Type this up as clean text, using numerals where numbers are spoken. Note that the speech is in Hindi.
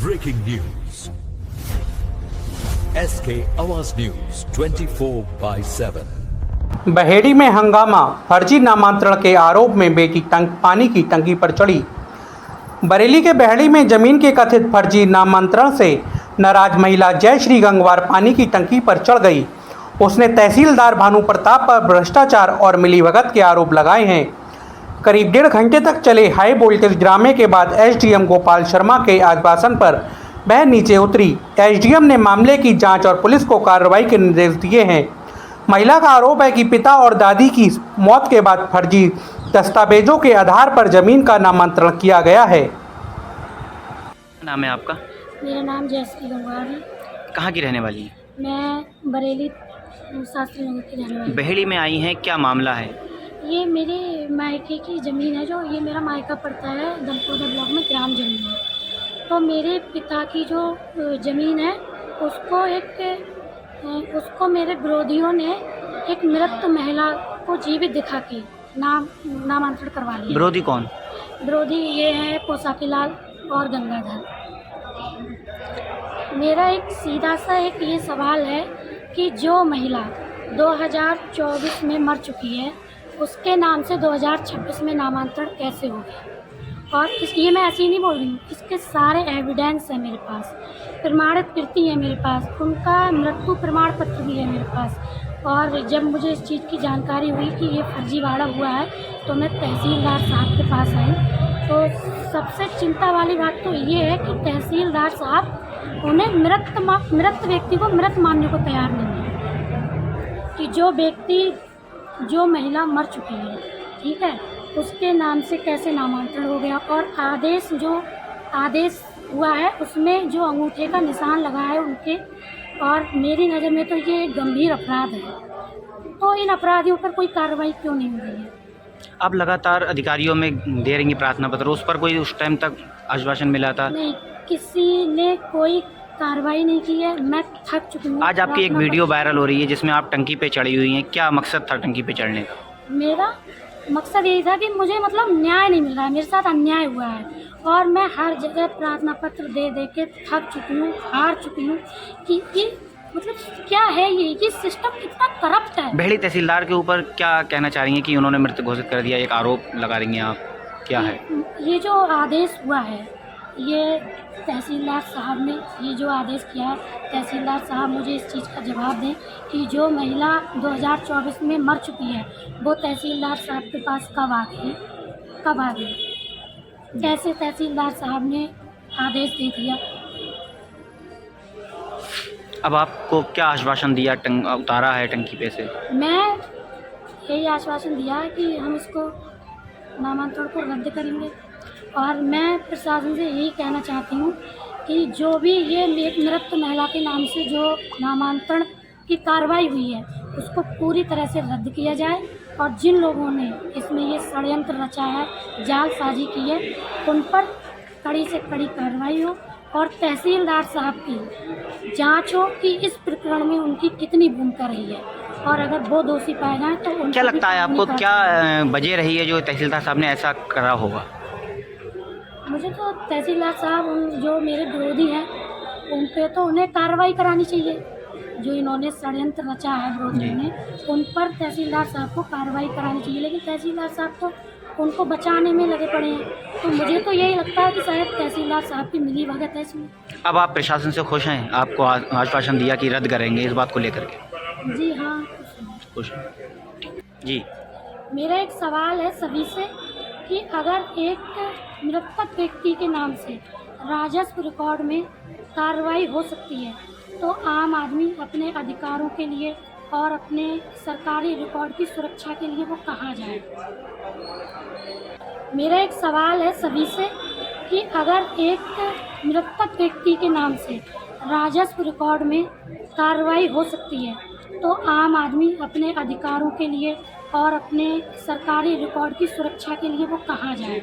Breaking news. SK Awaaz News 24/7. Baheri में हंगामा, फर्जी नामांतरण के आरोप में बेटी पानी की टंकी पर चढ़ी। बरेली के बहेड़ी में जमीन के कथित फर्जी नामांतरण से नाराज महिला जयश्री गंगवार पानी की टंकी पर चढ़ गई। उसने तहसीलदार भानु प्रताप पर भ्रष्टाचार और मिलीभगत के आरोप लगाए हैं। करीब 1.5 घंटे तक चले हाई वोल्टेज ड्रामे के बाद एसडीएम गोपाल शर्मा के आश्वासन पर वह नीचे उतरी। एसडीएम ने मामले की जांच और पुलिस को कार्रवाई के निर्देश दिए हैं। महिला का आरोप है कि पिता और दादी की मौत के बाद फर्जी दस्तावेजों के आधार पर जमीन का नामांतरण किया गया है। नाम है आपका? मेरा नाम जयश्री गंगवार है। कहाँ की रहने वाली हैं? मैं बरेली शास्त्री नगर की रहने वाली हूँ। बहेड़ी में आई हैं, क्या मामला है? ये मेरे मायके की ज़मीन है, जो ये मेरा मायका पड़ता है दमकोदर ब्लॉक में, ग्राम ज़मीन है। तो मेरे पिता की जो ज़मीन है उसको मेरे विरोधियों ने एक मृत महिला को जीवित दिखा के नामांतरण करवा लिया। विरोधी कौन? विरोधी ये है पोशाकीलाल और गंगाधर। मेरा एक सीधा सा ये सवाल है कि जो महिला 2024 में मर चुकी है, उसके नाम से 2026 में नामांतरण कैसे हो गया? और ये मैं ऐसे ही नहीं बोल रही हूँ, इसके सारे एविडेंस है मेरे पास, प्रमाणित कृति है मेरे पास, उनका मृत्यु प्रमाण पत्र भी है मेरे पास। और जब मुझे इस चीज़ की जानकारी हुई कि ये फर्जीवाड़ा हुआ है, तो मैं तहसीलदार साहब के पास आई। तो सबसे चिंता वाली बात तो ये है कि तहसीलदार साहब उन्हें मृत व्यक्ति को मृत मानने को तैयार नहीं है कि जो महिला मर चुकी है, ठीक है, उसके नाम से कैसे नामांतरण हो गया। और आदेश हुआ है उसमें जो अंगूठे का निशान लगा है उनके, और मेरी नज़र में तो ये गंभीर अपराध है। तो इन अपराधियों पर कोई कार्रवाई क्यों नहीं हो रही है? आप लगातार अधिकारियों में दे रही प्रार्थना पत्र, उस पर कोई उस टाइम तक आश्वासन मिला था? नहीं, किसी ने कोई कार्रवाई नहीं की है। मैं थक चुकी हूँ। आज आपकी एक वीडियो वायरल हो रही है जिसमें आप टंकी पे चढ़ी हुई हैं, क्या मकसद था टंकी पे चढ़ने का? मेरा मकसद यही था कि मुझे न्याय नहीं मिल रहा है, मेरे साथ अन्याय हुआ है, और मैं हर जगह प्रार्थना पत्र दे के थक चुकी हूँ, हार चुकी हूँ कि क्या है ये सिस्टम कितना करप्ट है। बहेड़ी तहसीलदार के ऊपर क्या कहना चाह रही हैं कि उन्होंने मृत घोषित कर दिया, एक आरोप लगा रही हैं आप, क्या है ये जो आदेश हुआ है? ये तहसीलदार साहब ने ये जो आदेश किया है, तहसीलदार साहब मुझे इस चीज़ का जवाब दें कि जो महिला 2024 में मर चुकी है, वो तहसीलदार साहब के पास कब आ गई? कैसे तहसीलदार साहब ने आदेश दे दिया? अब आपको क्या आश्वासन दिया, उतारा है टंकी पे से? मैं यही आश्वासन दिया है कि हम इसको नामांतरण को रद्द करेंगे। और मैं प्रशासन से यही कहना चाहती हूँ कि जो भी ये एक मृत महिला के नाम से जो नामांतरण की कार्रवाई हुई है, उसको पूरी तरह से रद्द किया जाए, और जिन लोगों ने इसमें ये षड्यंत्र रचा है, जालसाजी की है, उन पर कड़ी से कड़ी कार्रवाई हो, और तहसीलदार साहब की जांच हो कि इस प्रकरण में उनकी कितनी भूमिका रही है, और अगर वो दोषी पाए जाएँ तो क्या लगता है आपको, क्या वजह रही है जो तहसीलदार साहब ने ऐसा करा होगा? मुझे तो तहसीलदार साहब जो मेरे विरोधी हैं उन पे तो उन्हें कार्रवाई करानी चाहिए। जो इन्होंने षड्यंत्र रचा है विरोधियों ने, उन पर तहसीलदार साहब को कार्रवाई करानी चाहिए, लेकिन तहसीलदार साहब तो उनको बचाने में लगे पड़े हैं। तो मुझे तो यही लगता है कि शायद तहसीलदार साहब की मिलीभगत है इसमें। अब आप प्रशासन से खुश हैं? आपको आश्वासन दिया कि रद्द करेंगे, इस बात को लेकर के? जी हाँ, खुश जी। मेरा एक सवाल है सभी से कि अगर एक मृतक व्यक्ति के नाम से राजस्व रिकॉर्ड में कार्रवाई हो सकती है, तो आम आदमी अपने अधिकारों के लिए और अपने सरकारी रिकॉर्ड की सुरक्षा के लिए वो कहाँ जाए? मेरा एक सवाल है सभी से कि अगर एक मृतक व्यक्ति के नाम से राजस्व रिकॉर्ड में कार्रवाई हो सकती है, तो आम आदमी अपने अधिकारों के लिए और अपने सरकारी रिकॉर्ड की सुरक्षा के लिए वो कहाँ जाए?